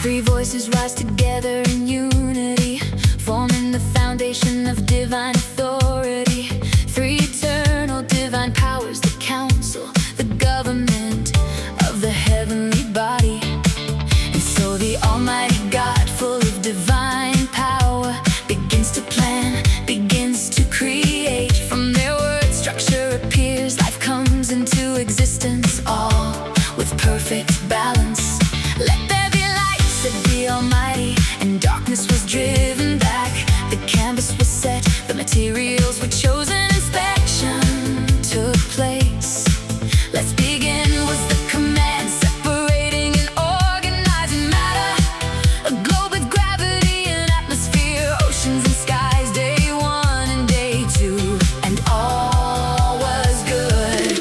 Three voices rise together in unity, forming the foundation of divine authority. Three eternal divine powers, the council, the government of the heavenly body. And so the Almighty God, full of divine power, begins to plan, begins to create. From their word structure appears, life comes into existence, all with perfect balance. Let there be light, said the Almighty, and darkness was driven back. The canvas was set, the materials were chosen, inspection took place. Let's begin was the command, separating and organizing matter. A globe with gravity and atmosphere, oceans and skies, day one and day two, and all was good.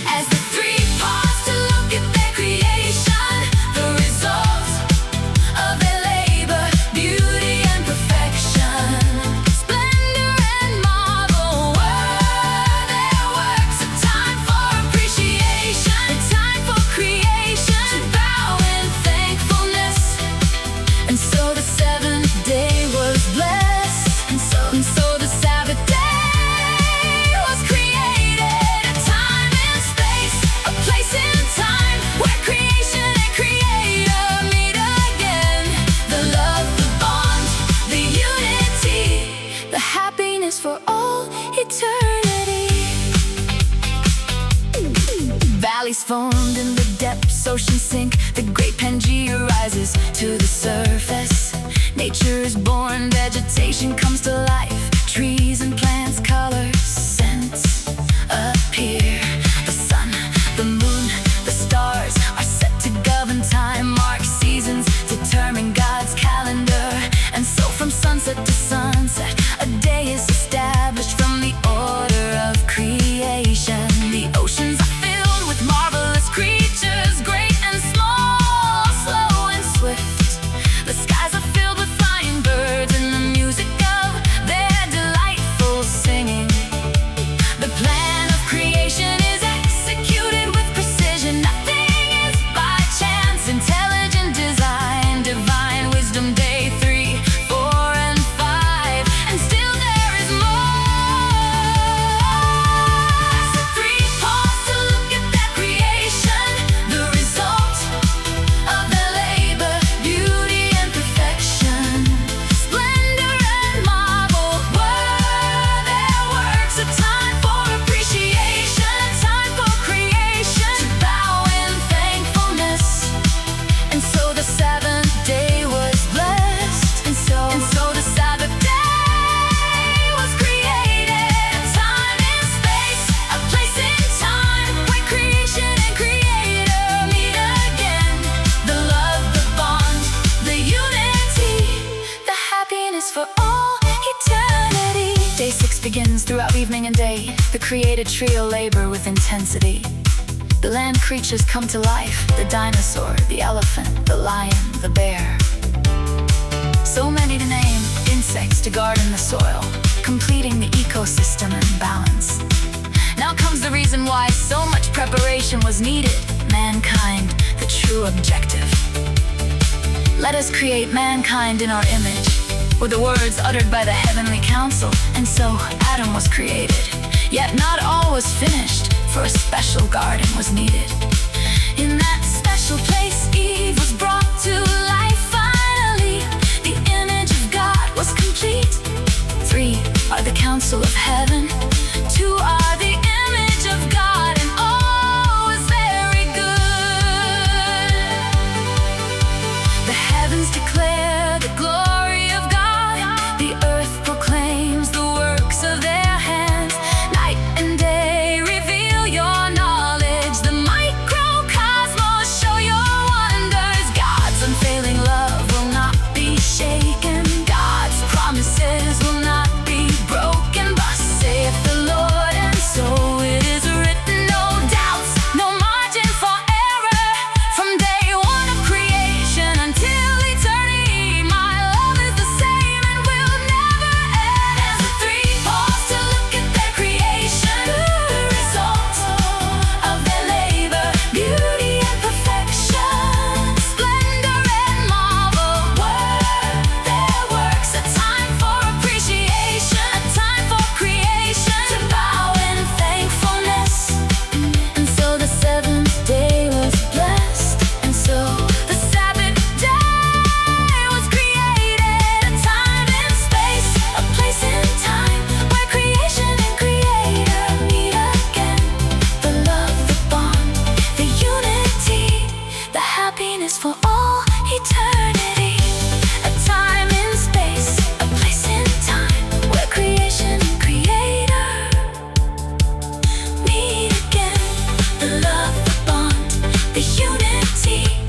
As the three paused to look at their creation, the result of their labor, beauty and perfection, splendor and marvel were their works. A time for appreciation, a time for creation, to bow in thankfulness. And so the seventh day was blessed, and so the Sabbath day was created. A time and space, a place in time, where creation and creator meet again. The love, the bond, the unity, the happiness for all eternity. Valleys formed in the depths, oceans sink, the great Pangea rises to the surface. Nature is born, vegetation comes to life, trees and plants, colors, scents appear. The sun, the moon, the stars are set to govern time, mark seasons, determine God's calendar. And so from sunset to sunset, a day is established from the order of creation. The oceans are filled with marvelous creatures, great and small, slow and swift. The skies are filled with flying birds and the music of their delightful singing. The plan of creation is executed with precision. Nothing is by chance, intelligent design, divine wisdom. Day 3, 4, and 5, and still there is more. As the three pause to look at that creation, the result of their labor, beauty and perfection, splendor and marvel were their works. A time for appreciation, a time for creation, to bow in thankfulness. And so the seventh day was blessed, and so the Sabbath day was created. A time and space, a place in time, where creation and creator meet again. The love, the bond, the unity, the happiness for all eternity. Day 6 begins throughout evening and day. The created trio labor with intensity. The land creatures come to life, the dinosaur, the elephant, the lion, the bear. So many to name, insects to garden the soil, completing the ecosystem and balance. Now comes the reason why so much preparation was needed. Mankind, the true objective. Let us create mankind in our image, were the words uttered by the heavenly council. And so Adam was created. Yet not all was finished, for a special garden was needed. In that special place, Eve was brought to life finally. The image of God was complete. 3 are the council of heaven, 2 are the image of God, and all is very good. The heavens declare the glory of God, the earth proclaims the works of their hands. Night and day reveal your knowledge, the might is for all eternity. A time in space, a place in time, where creation and creator meet again. The love, the bond, the unity.